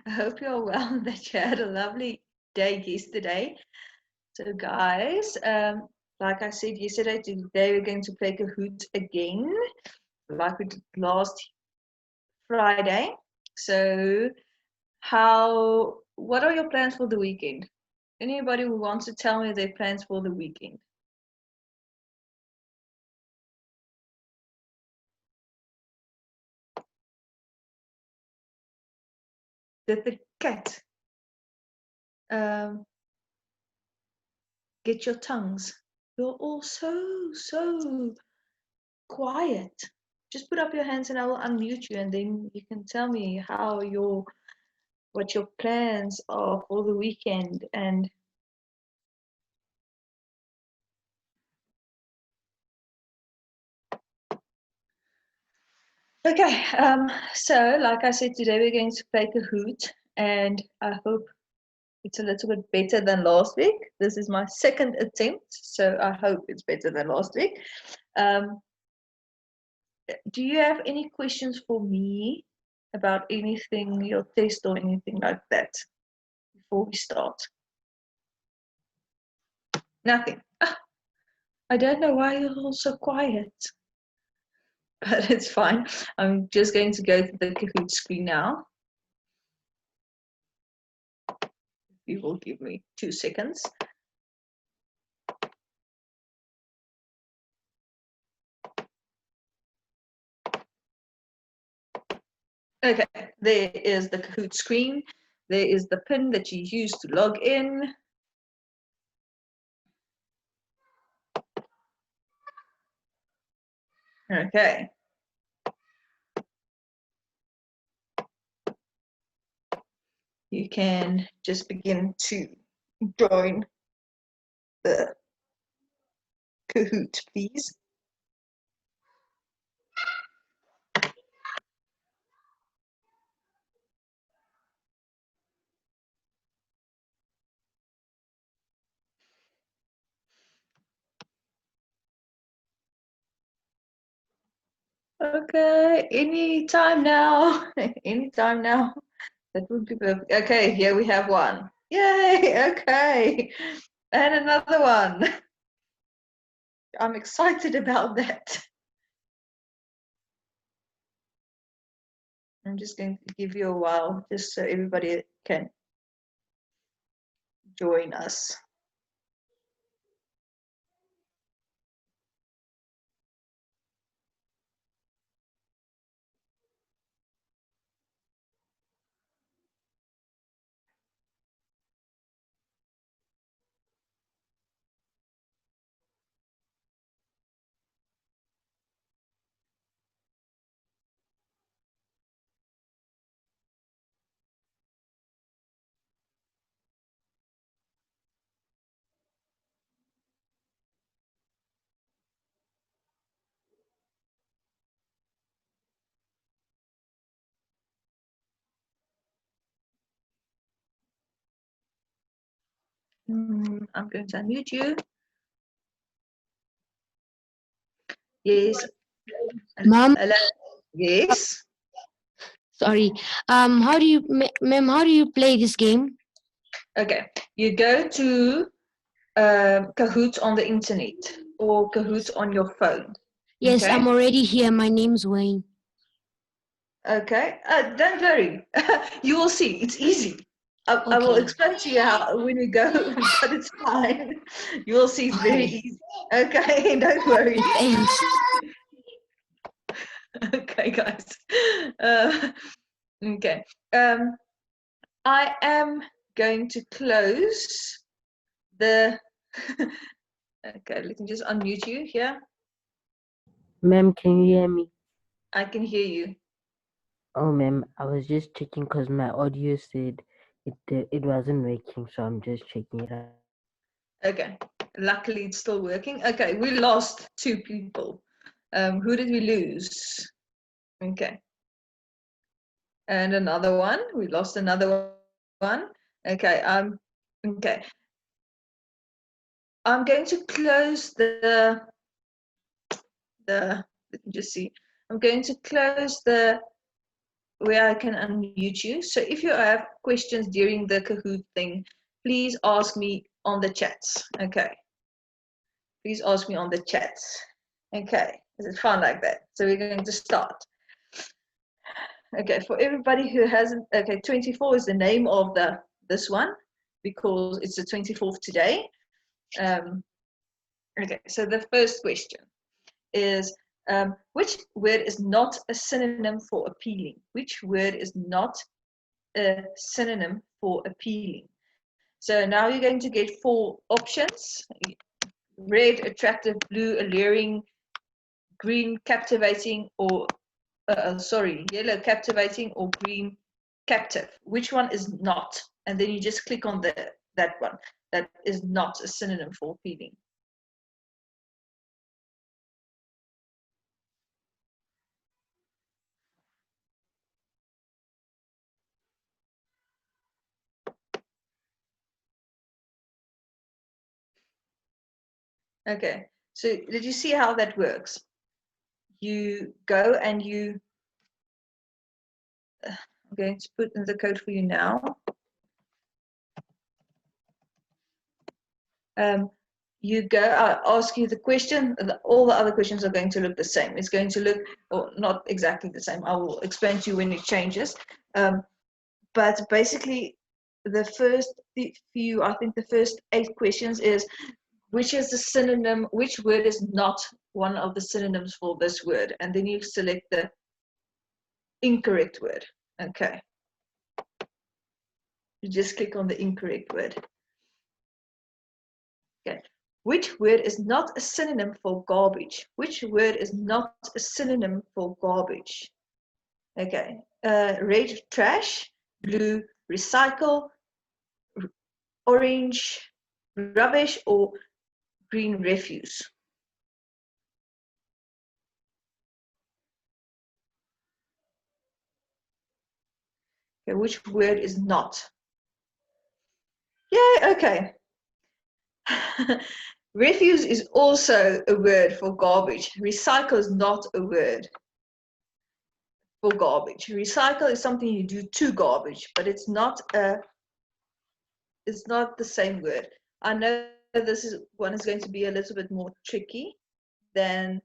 I hope you're well, that you had a lovely day yesterday. So, guys, like I said yesterday, today we're going to play KaHoot again, like we did last Friday. So, what are your plans for the weekend? Anybody who wants to tell me their plans for the weekend? Did the cat get your tongues? You're all so quiet. Just put up your hands and I will unmute you, and then you can tell me what your plans are for the weekend. And okay, so like I said, today we're going to play KaHoot, and I hope it's a little bit better than last week. This is my second attempt, so I hope it's better than last week. Do you have any questions for me about anything, your test or anything like that, before we start? Nothing. I don't know why you're all so quiet, but it's fine. I'm just going to go to the KaHoot screen now. You will give me 2 seconds. Okay, there is the KaHoot screen. There is the pin that you use to log in. Okay. You can just begin to join the KaHoot, please. Okay, anytime now. Anytime now. That would be perfect. Okay, here we have one. Yay, okay. And another one. I'm excited about that. I'm just going to give you a while just so everybody can join us. I'm going to unmute you. Yes. Mom? Hello. Yes. Sorry. How do you, ma'am? How do you play this game? Okay. You go to KaHoot on the internet or KaHoot on your phone. Yes, Okay? I'm already here. My name's Wayne. Okay. Don't worry. You will see. It's easy. I will Okay. explain to you how when we go, but it's fine. You will see it's very easy. Okay, don't worry. Thanks. Okay, guys. Okay. I am going to close the. Okay, let me just unmute you here. Ma'am, can you hear me? I can hear you. Oh, ma'am, I was just checking because my audio said it wasn't working, so I'm just checking it out. Okay, luckily it's still working. Okay, we lost 2 people. Who did we lose? Okay. And another one. We lost another one. Okay, okay. I'm going to close let me just see. I'm going to close the where I can unmute you. So if you have questions during the Kahoot thing, please ask me on the chats. Okay. Please ask me on the chats. Okay. Is it fun like that? So we're going to start. Okay, for everybody who hasn't, okay, 24 is the name of this one because it's the 24th today. Okay, so the first question is, which word is not a synonym for appealing? Which word is not a synonym for appealing? So now you're going to get 4 options: red, attractive; blue, alluring; green, captivating; or yellow, captivating; or green, captive. Which one is not? And then you just click on that one that is not a synonym for appealing. Okay, so did you see how that works? You go and I'm going to put in the code for you now. You go, I ask you the question, all the other questions are going to look the same. It's going to look, or not exactly the same. I will explain to you when it changes. But basically, the first few, I think the first 8 questions is, which is the synonym, which word is not one of the synonyms for this word? And then you select the incorrect word. Okay. You just click on the incorrect word. Okay. Which word is not a synonym for garbage? Which word is not a synonym for garbage? Okay. Red, trash; blue, recycle; orange, rubbish; or green, refuse. Okay, which word is not? Yeah, okay. Refuse is also a word for garbage. Recycle is not a word for garbage. Recycle is something you do to garbage, but it's not the same word. I know this one is going to be a little bit more tricky than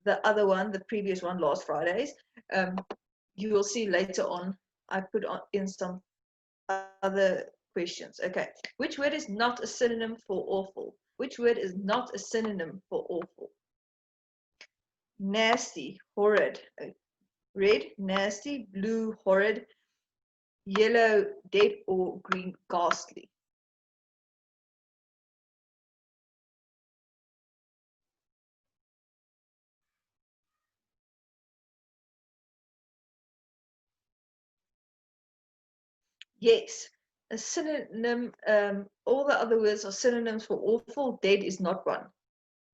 the other one, the previous one, last Friday's. You will see later on, I put in some other questions. Okay, which word is not a synonym for awful? Which word is not a synonym for awful? Nasty, horrid; red, nasty; blue, horrid; yellow, dead; or green, ghastly. Yes, a synonym, all the other words are synonyms for awful. Dead is not one.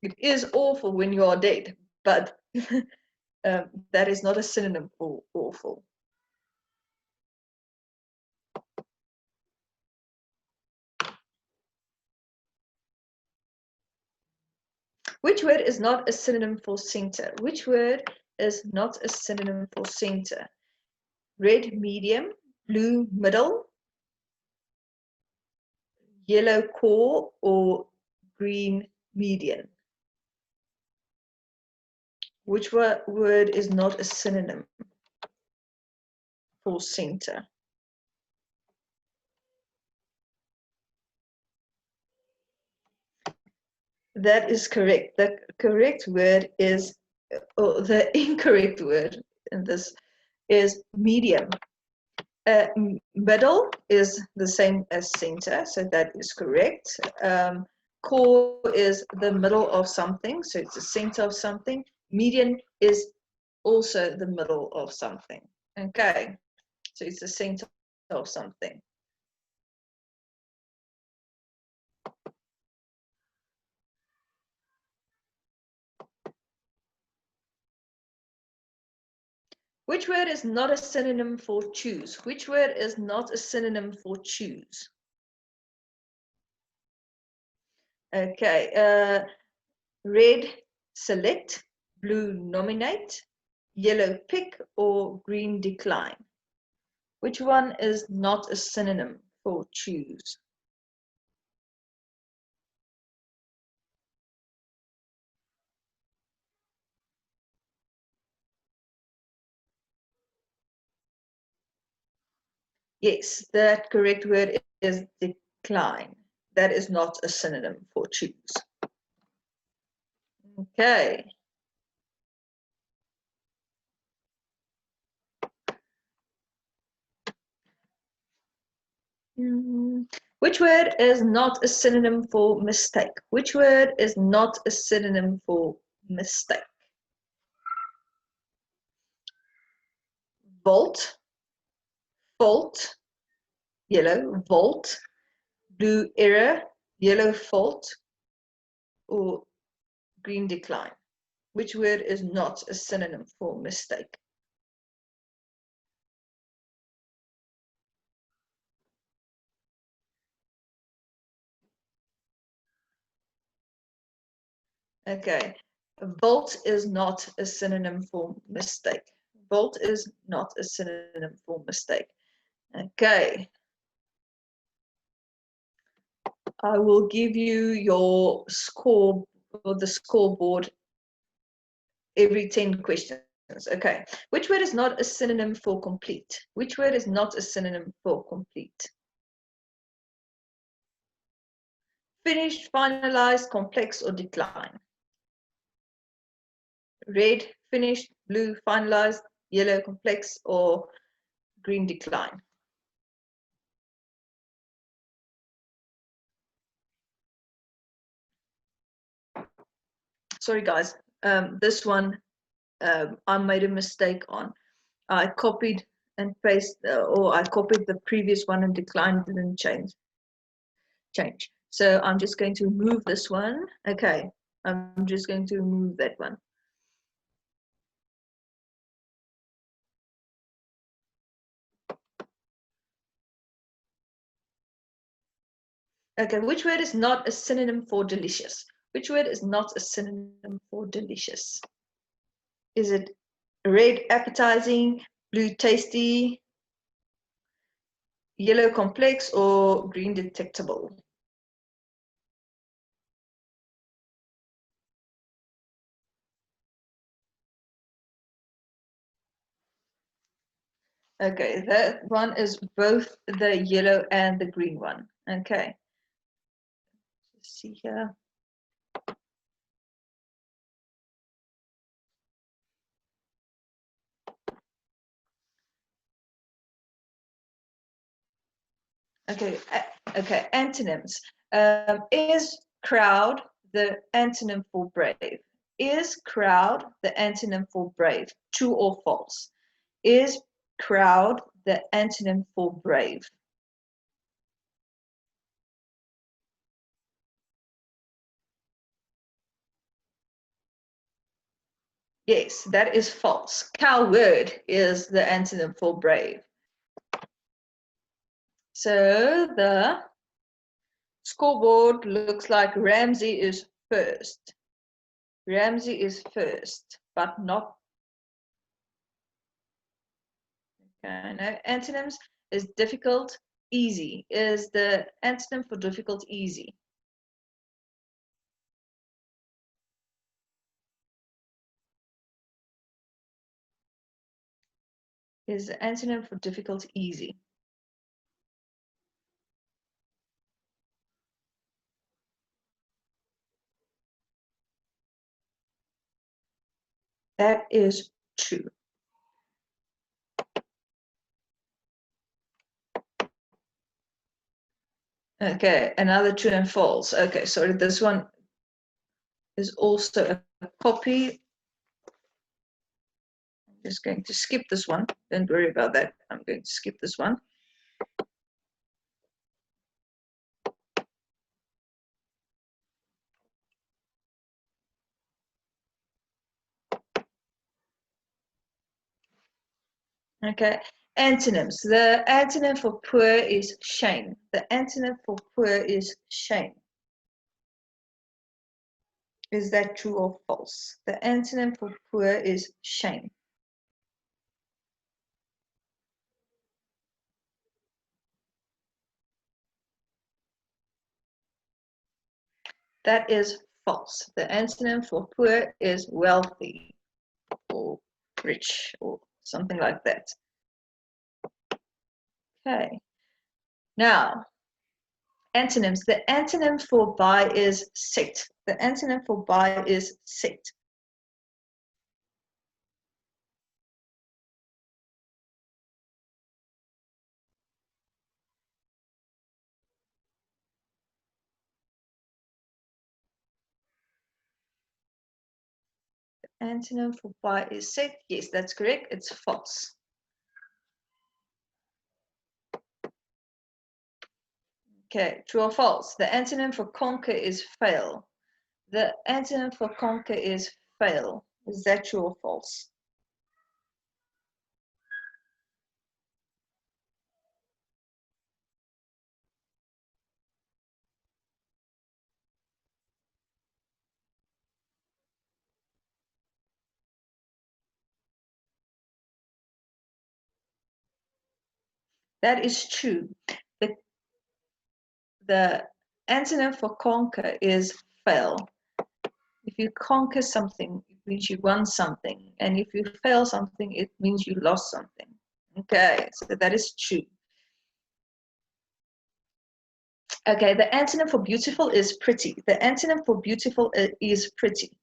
It is awful when you are dead, but that is not a synonym for awful. Which word is not a synonym for center? Which word is not a synonym for center? Red, medium; blue, middle; yellow, core; or green, median. Which word is not a synonym for center? That is correct. The correct word is, or the incorrect word in this is medium. Middle is the same as center, so that is correct. Core is the middle of something, so it's the center of something. Median is also the middle of something. Okay, so it's the center of something. Which word is not a synonym for choose? Which word is not a synonym for choose? Okay, red, select; blue, nominate; yellow, pick; or green, decline. Which one is not a synonym for choose? Yes, that correct word is decline. That is not a synonym for choose. Okay. Which word is not a synonym for mistake? Which word is not a synonym for mistake? Volt, fault, yellow, volt, blue error, yellow fault, or green decline. Which word is not a synonym for mistake? Okay, volt is not a synonym for mistake. Volt is not a synonym for mistake. Okay. I will give you your score or the scoreboard every 10 questions. Okay. Which word is not a synonym for complete? Which word is not a synonym for complete? Finished, finalized, complex, or decline? Red, finished, blue, finalized, yellow, complex, or green, decline? Sorry, guys. This one I made a mistake on. I copied and pasted, or I copied the previous one and decline didn't change. So I'm just going to remove this one. Okay, I'm just going to remove that one. Okay, which word is not a synonym for delicious? Which word is not a synonym for delicious? Is it red appetizing, blue tasty, yellow complex, or green detectable? Okay, that one is both the yellow and the green one. Okay. Let's see here. Okay, antonyms. Is crowd the antonym for brave? Is crowd the antonym for brave? True or false? Is crowd the antonym for brave? Yes, that is false. Coward is the antonym for brave. So the scoreboard looks like Ramsey is first. Ramsey is first, but not. Okay, no, antonyms is difficult, easy. Is the antonym for difficult easy? Is the antonym for difficult easy? That is true. Okay, another true and false. Okay, sorry, this one is also a copy. I'm just going to skip this one. Don't worry about that. I'm going to skip this one. Okay, antonyms. The antonym for poor is shame. The antonym for poor is shame. Is that true or false? The antonym for poor is shame. That is false. The antonym for poor is wealthy or rich or something like that. Okay. Now, antonyms. The antonym for buy is set. The antonym for buy is set. The antonym for buy is set. Yes, that's correct. It's false. Okay, true or false? The antonym for conquer is fail. The antonym for conquer is fail. Is that true or false? That is true. The antonym for conquer is fail. If you conquer something, it means you won something. And if you fail something, it means you lost something. Okay, so that is true. Okay, the antonym for beautiful is pretty. The antonym for beautiful is pretty.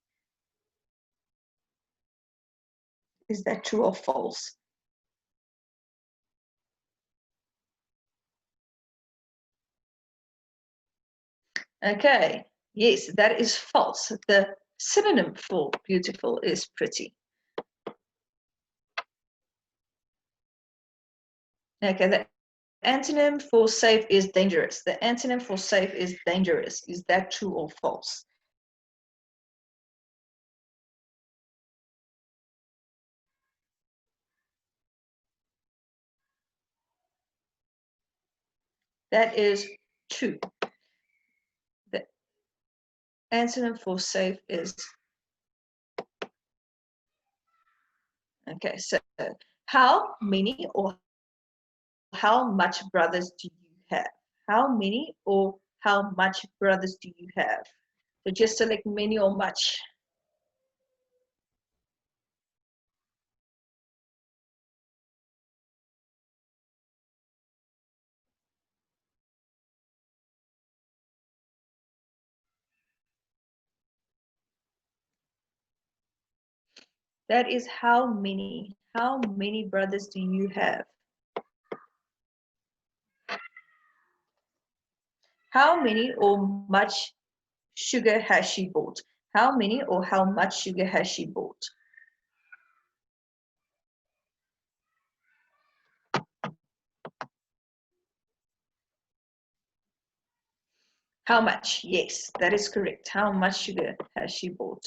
Is that true or false? Okay, yes, that is false. The synonym for beautiful is pretty. Okay, the antonym for safe is dangerous. The antonym for safe is dangerous. Is that true or false? That is true. The antonym for safe is, okay, so how many or how much brothers do you have? How many or how much brothers do you have? So just select many or much. That is how many. How many brothers do you have? How many or much sugar has she bought? How many or how much sugar has she bought? How much? Yes, that is correct. How much sugar has she bought?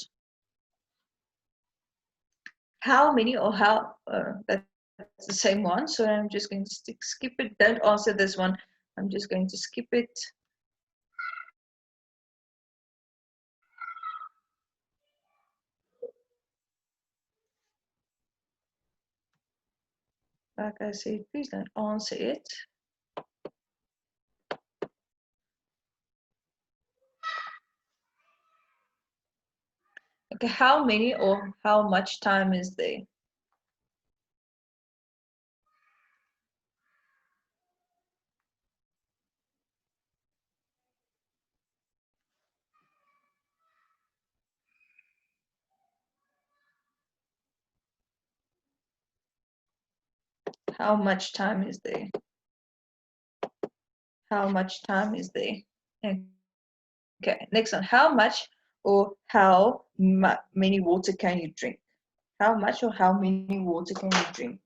How many or how, that's the same one. So I'm just going to skip it. Don't answer this one. I'm just going to skip it. Like I said, please don't answer it. Okay, how many or how much time is there? How much time is there? How much time is there? Okay, next one. How much or how many water can you drink? How much or how many water can you drink?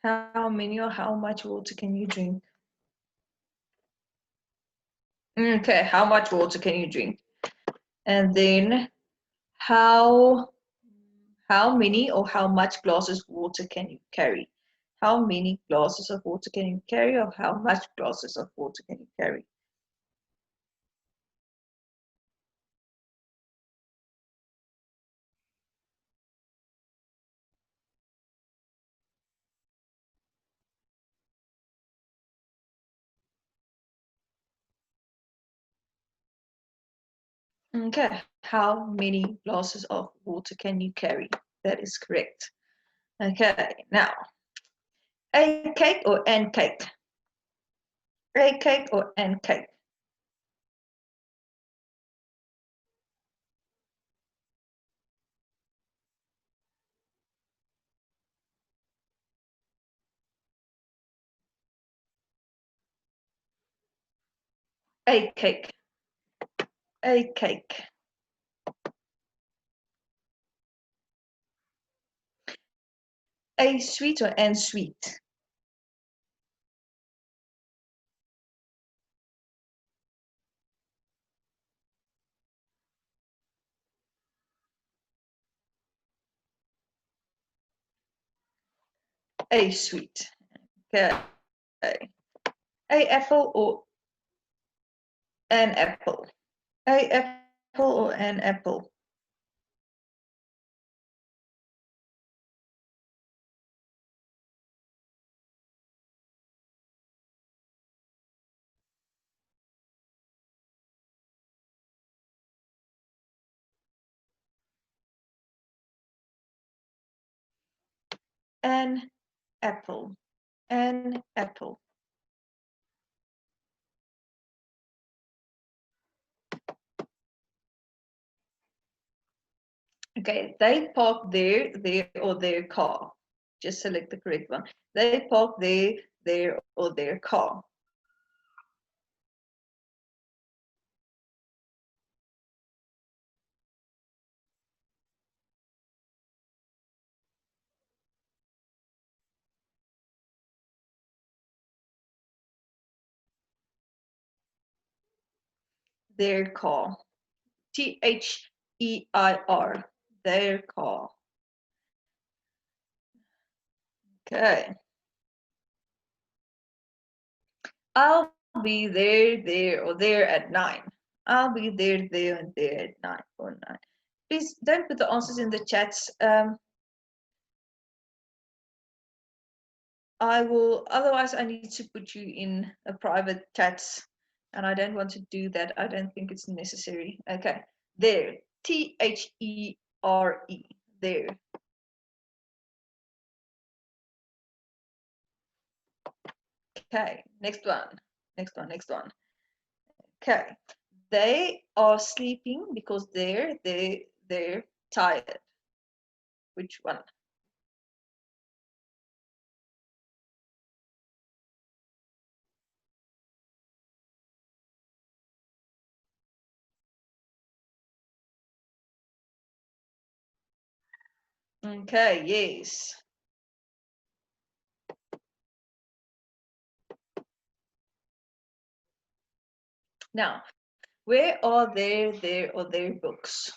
How many or how much water can you drink? Okay, how much water can you drink? And then how many or how much glasses of water can you carry? How many glasses of water can you carry or how much glasses of water can you carry? Okay, how many glasses of water can you carry? That is correct. Okay, now, a cake or an cake? A cake or an cake? A cake. A cake. A sweet or an sweet? A sweet. Okay. A apple or an apple? A apple or an apple? An apple. An apple. Okay, they park their or their car. Just select the correct one. They park their or their car. Their car. Their. Their car. Okay. I'll be there, or there at 9. I'll be there, and there at 9 or 9. Please don't put the answers in the chats. I will, otherwise I need to put you in a private chats, and I don't want to do that. I don't think it's necessary. Okay, there. There. There. Okay, next one. Next one. Next one. Okay. They are sleeping because they're tired. Which one? Okay, yes. Now, where are their books?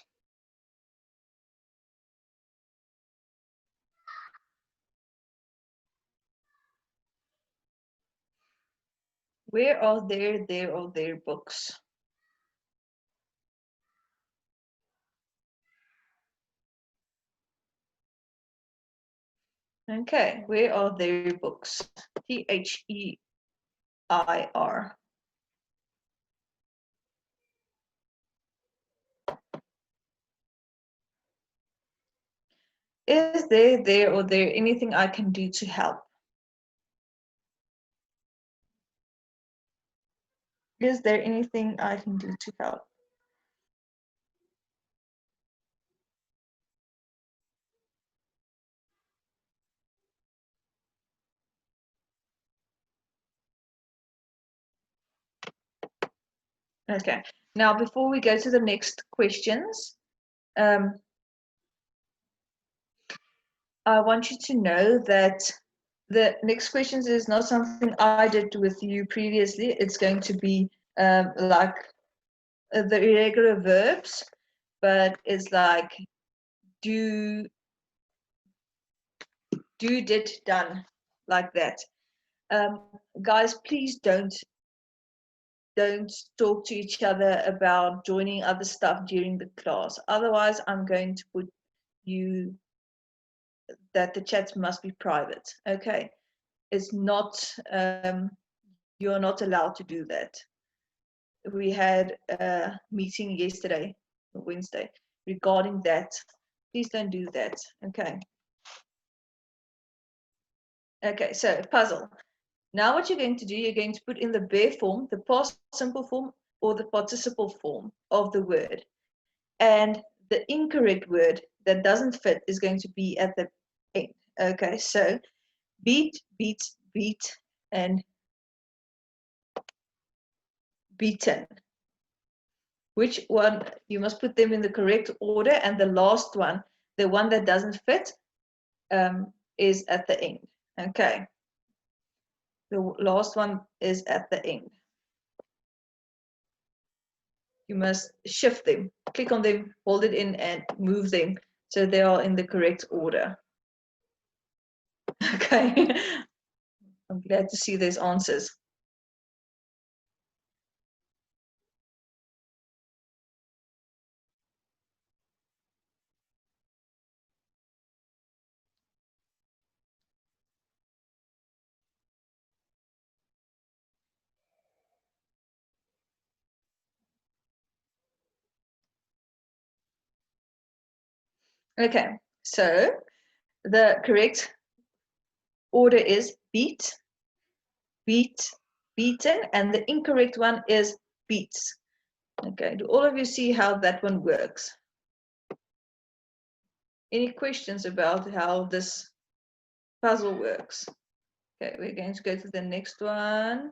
Where are their books? Okay, where are their books? Their. Is there anything I can do to help? Is there anything I can do to help? Okay, now before we go to the next questions, I want you to know that the next questions is not something I did with you previously. It's going to be like the irregular verbs, but it's like do, did, done, like that. Guys, please don't talk to each other about joining other stuff during the class. Otherwise, I'm going to put you that the chats must be private. Okay, it's not. You're not allowed to do that. We had a meeting yesterday Wednesday regarding that. Please don't do that. Okay. Okay, so puzzle. Now what you're going to do, you're going to put in the bare form, the past simple form, or the participle form of the word. And the incorrect word that doesn't fit is going to be at the end. Okay, so beat, beat, beat, and beaten. Which one? You must put them in the correct order, and the last one, the one that doesn't fit, is at the end. Okay. The last one is at the end. You must shift them, click on them, hold it in, and move them so they are in the correct order. Okay. I'm glad to see those answers. Okay, so the correct order is beat, beat, beaten, and the incorrect one is beats. Okay, do all of you see how that one works? Any questions about how this puzzle works? Okay, we're going to go to the next one.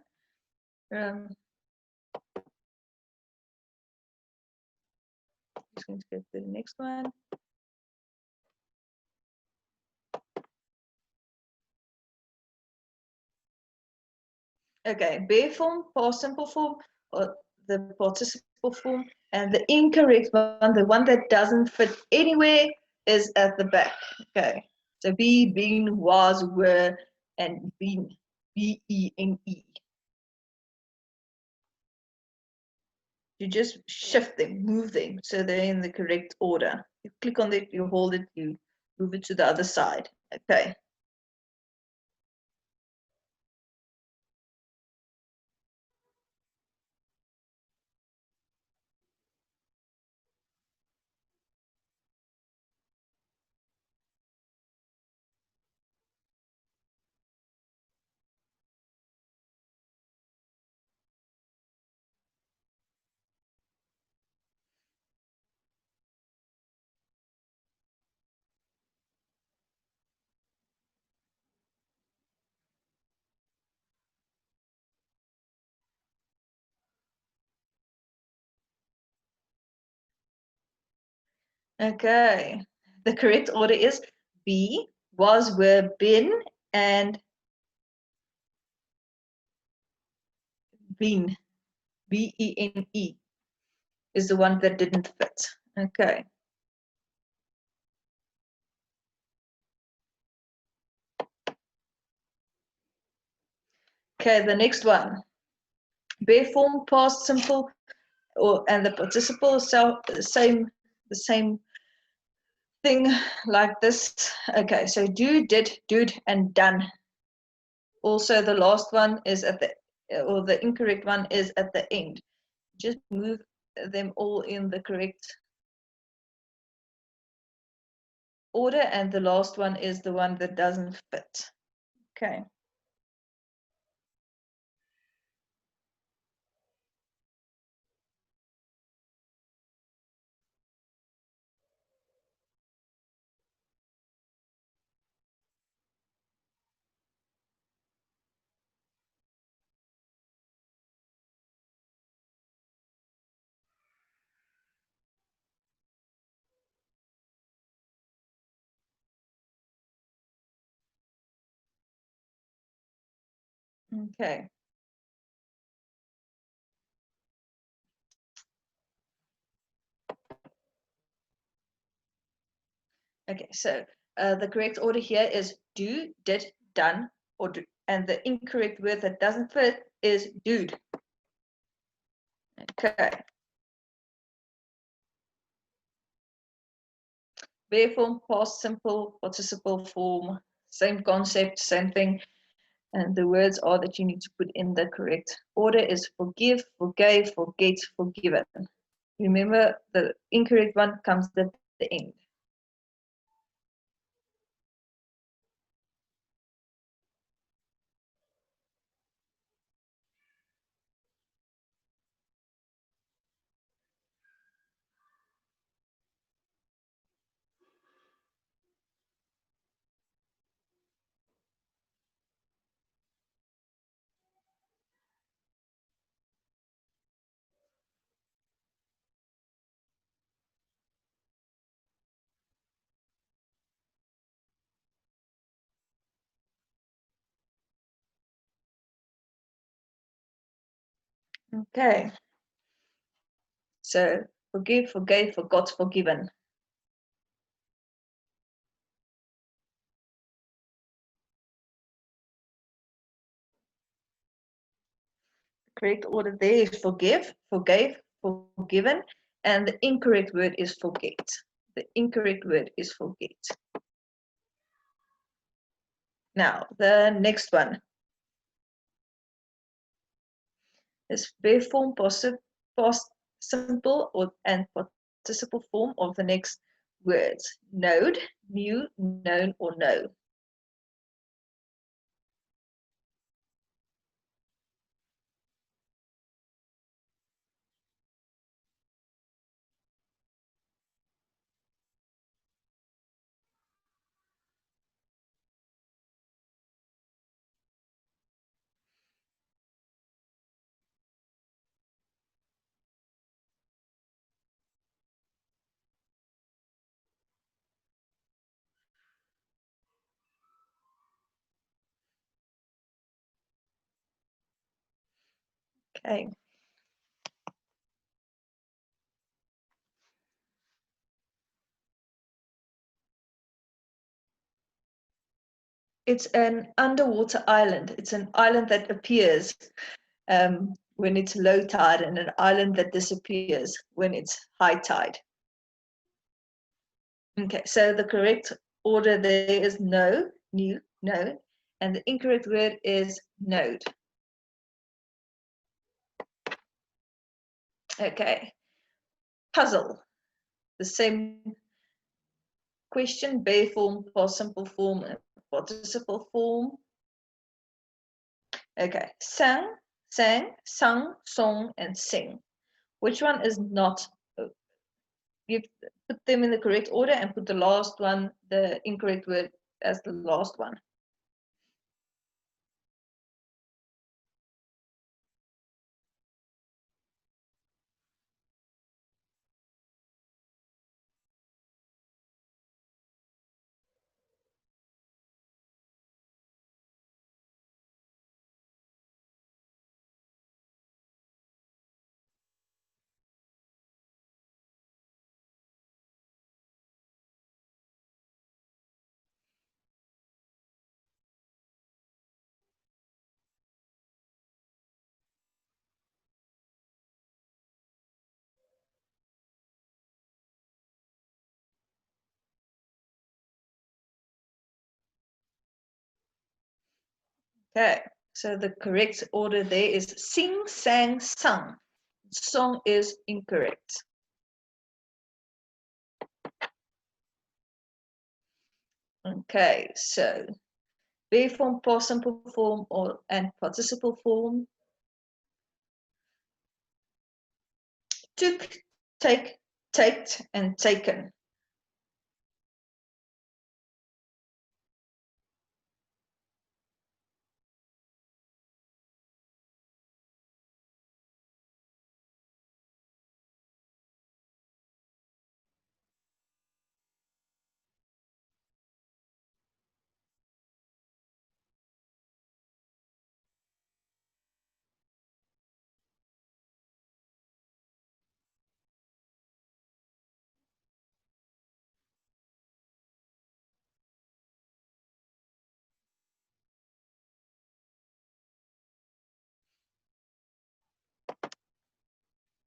Just going to go to the next one. Okay, bare form, past simple form, or the participle form, and the incorrect one, the one that doesn't fit anywhere, is at the back. Okay, so be, been, was, were, and been, B-E-N-E. You just shift them, move them, so they're in the correct order. You click on it, you hold it, you move it to the other side. Okay. Okay, the correct order is be, was, were, been, and been. B-E-N-E is the one that didn't fit. Okay. Okay, the next one. Bare form, past simple, and the participle, so the same thing like this. Okay, so do, did, doed, and done. Also, the last one is at the, or the incorrect one is at the end. Just move them all in the correct order, and the last one is the one that doesn't fit. Okay. Okay. Okay, so the correct order here is do, did, done, or do, and the incorrect word that doesn't fit is dude. Okay. Bare form, past simple, participle form, same concept, same thing. And the words are that you need to put in the correct order is forgive, forgave, forget, forgiven. Remember, the incorrect one comes at the end. Okay. So forgive, forgave, forgot, forgiven. Correct order there is forgive, forgave, forgiven, and the incorrect word is forget. The incorrect word is forget. Now, the next one is verb form, past simple, and participle form of the next words. Knowed, knew, known, or know. Okay. It's an underwater island. It's an island that appears when it's low tide, and an island that disappears when it's high tide. Okay, so the correct order there is know, knew, known, and the incorrect word is knowed. Okay, puzzle. The same question, bare form, past simple form, and participle form. Okay, sang, sang, sung, song, and sing. Which one is not? You put them in the correct order and put the last one, the incorrect word, as the last one. Okay, so the correct order there is sing, sang, sung. Song is incorrect. Okay, so bare form, past simple form, and participle form. Took, take, taked, and taken.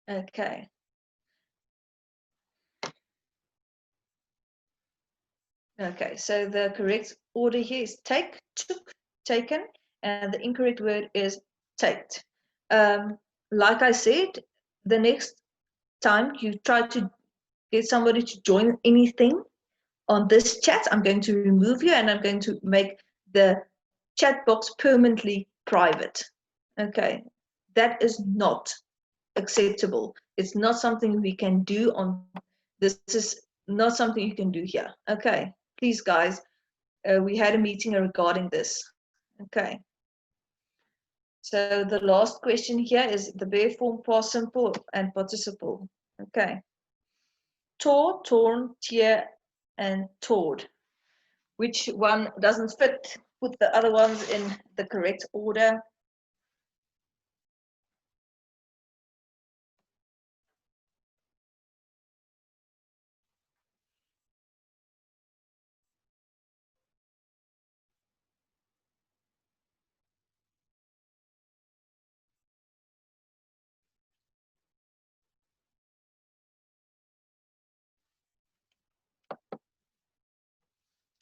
Okay. Okay, so the correct order here is take, took, taken, and the incorrect word is taked. Like I said, the next time you try to get somebody to join anything on this chat, I'm going to remove you and I'm going to make the chat box permanently private. Okay, that is not acceptable. It's not something we can do on this. Is not something you can do here. Okay, please, guys. We had a meeting regarding this. Okay. So the last question here is the bare form, past simple, and participle. Okay. Tore, torn, tear, and tored. Which one doesn't fit? Put the other ones in the correct order.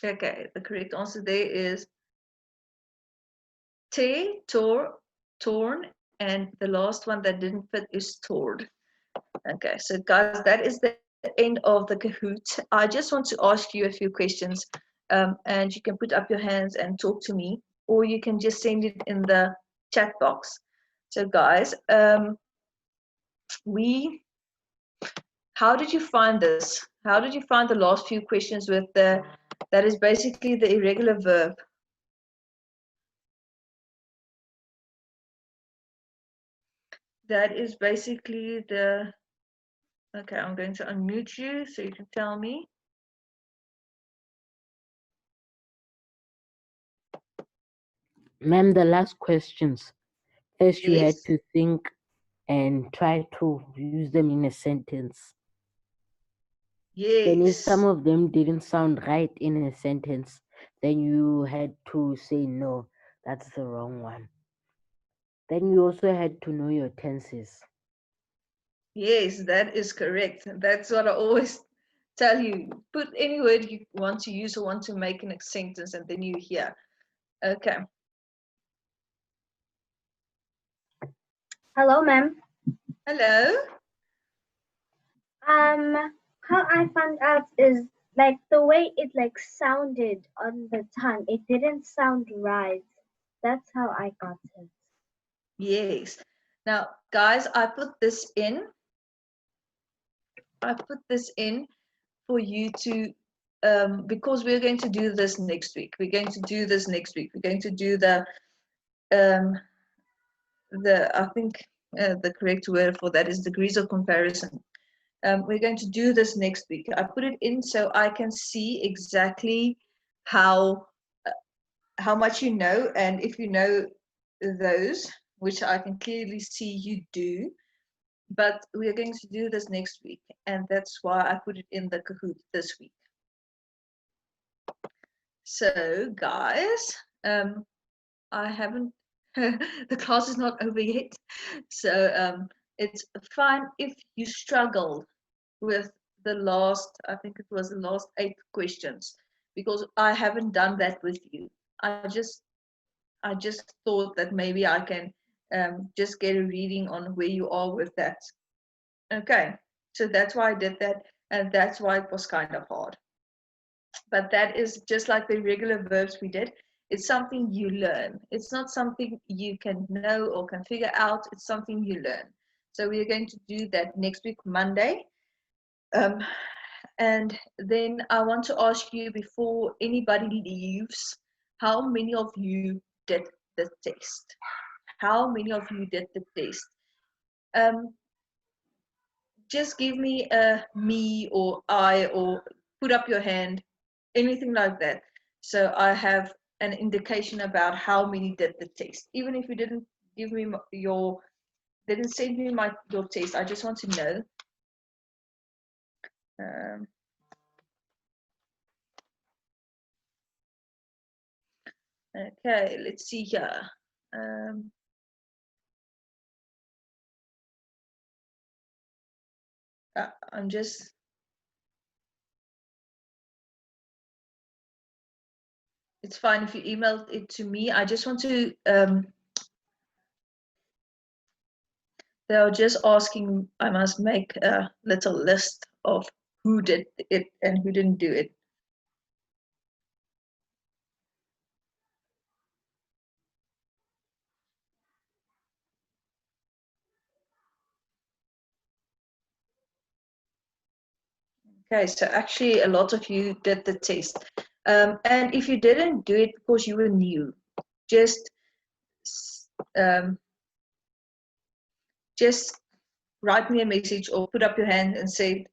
Okay, the correct answer there is tear, tore, torn, and the last one that didn't fit is tored. Okay, so guys, that is the end of the Kahoot. I just want to ask you a few questions, and you can put up your hands and talk to me, or you can just send it in the chat box. So guys, how did you find this? How did you find the last few questions with that is basically the irregular verb? That is basically the, okay, I'm going to unmute you so you can tell me. Ma'am, the last questions. First, you had Yes. to think and try to use them in a sentence. Then if some Yes. of them didn't sound right in a sentence, then you had to say, no, that's the wrong one. Then you also had to know your tenses. Yes, that is correct. That's what I always tell you. Put any word you want to use or want to make in a sentence, and then you hear. Okay. Hello, ma'am. Hello. How I found out is like the way it like sounded on the tongue. It didn't sound right. That's how I got it. Yes. Now, guys, I put this in. I put this in for you to, because we're going to do this next week. We're going to do this next week. We're going to do um, I think the correct word for that is degrees of comparison. We're going to do this next week. I put it in so I can see exactly how much you know, and if you know those, which I can clearly see you do. But we are going to do this next week, and that's why I put it in the Kahoot this week. So, guys, I haven't. The class is not over yet, so it's fine if you struggled with the last, I think it was the last 8 questions, because I haven't done that with you. I just thought that maybe I can just get a reading on where you are with that. Okay, so that's why I did that, and that's why it was kind of hard. But that is just like the regular verbs we did. It's something you learn. It's not something you can know or can figure out. It's something you learn. So we are going to do that next week, Monday. And then I want to ask you, before anybody leaves, how many of you did the test? How many of you did the test? Just give me a me or I, or put up your hand, anything like that. So I have an indication about how many did the test. Even if you didn't give me didn't send me your test, I just want to know. Okay, let's see here. I'm just, it's fine if you emailed it to me. I just want to They are just asking, I must make a little list of who did it and who didn't do it. Okay, so actually a lot of you did the test. And if you didn't do it because you were new, just write me a message or put up your hand and say,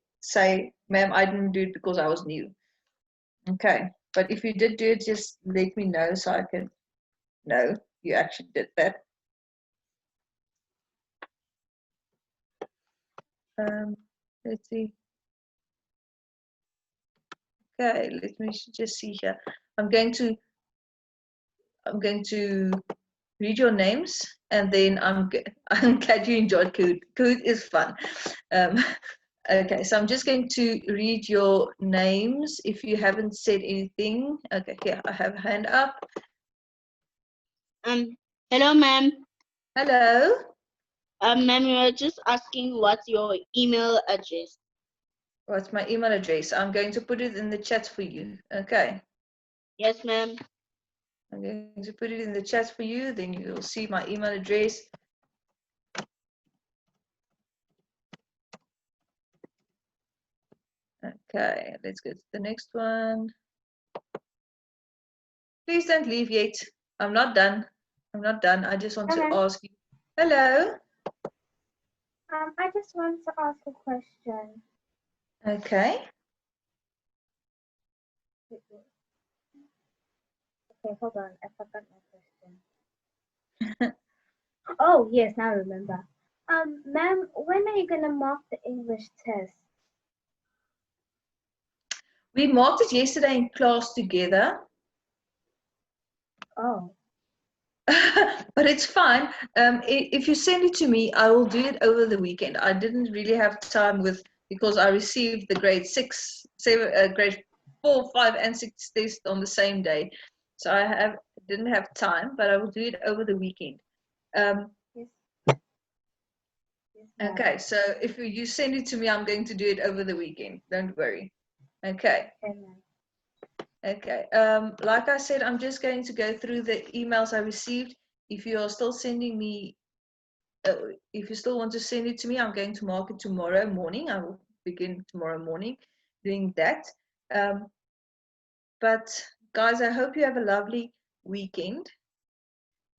ma'am, I didn't do it because I was new. Okay, but if you did do it, just let me know so I can know you actually did that. Let's see. Okay, let me just see here. I'm going to read your names, and then I'm glad you enjoyed KaHoot. KaHoot is fun. Okay, so I'm just going to read your names if you haven't said anything. Okay, here I have a hand up. Hello, ma'am. Hello. Ma'am, we are just asking what's your email address. What's my email address? I'm going to put it in the chat for you. Okay. Yes, ma'am. I'm going to put it in the chat for you, then you'll see my email address. Okay, let's go to the next one. Please don't leave yet. I'm not done. I'm not done. I just want to ask you. Hello. I just want to ask a question. Okay. Okay, hold on. I forgot my question. Oh, yes, now I remember. Ma'am, when are you gonna mark the English test? We marked it yesterday in class together. Oh. But it's fine. If you send it to me, I will do it over the weekend. I didn't really have time because I received the grade 4, 5, and 6 test on the same day. So I didn't have time, but I will do it over the weekend. Yes. Okay, so if you send it to me, I'm going to do it over the weekend. Don't worry. Okay. Okay. Like I said, I'm just going to go through the emails I received. If you are still sending me, if you still want to send it to me, I'm going to mark it tomorrow morning. I will begin tomorrow morning doing that. But guys, I hope you have a lovely weekend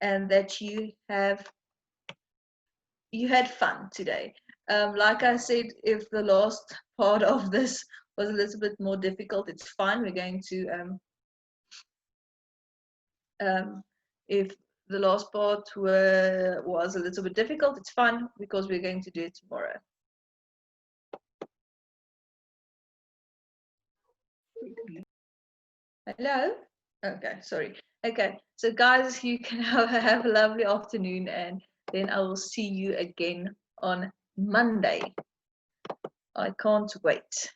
and that you had fun today. Like I said, if the last part of this was a little bit more difficult, it's fine. We're going to if the last part was a little bit difficult, it's fine because we're going to do it tomorrow. Hello? Okay, sorry. Okay, so guys, you can have a lovely afternoon, and then I will see you again on Monday. I can't wait.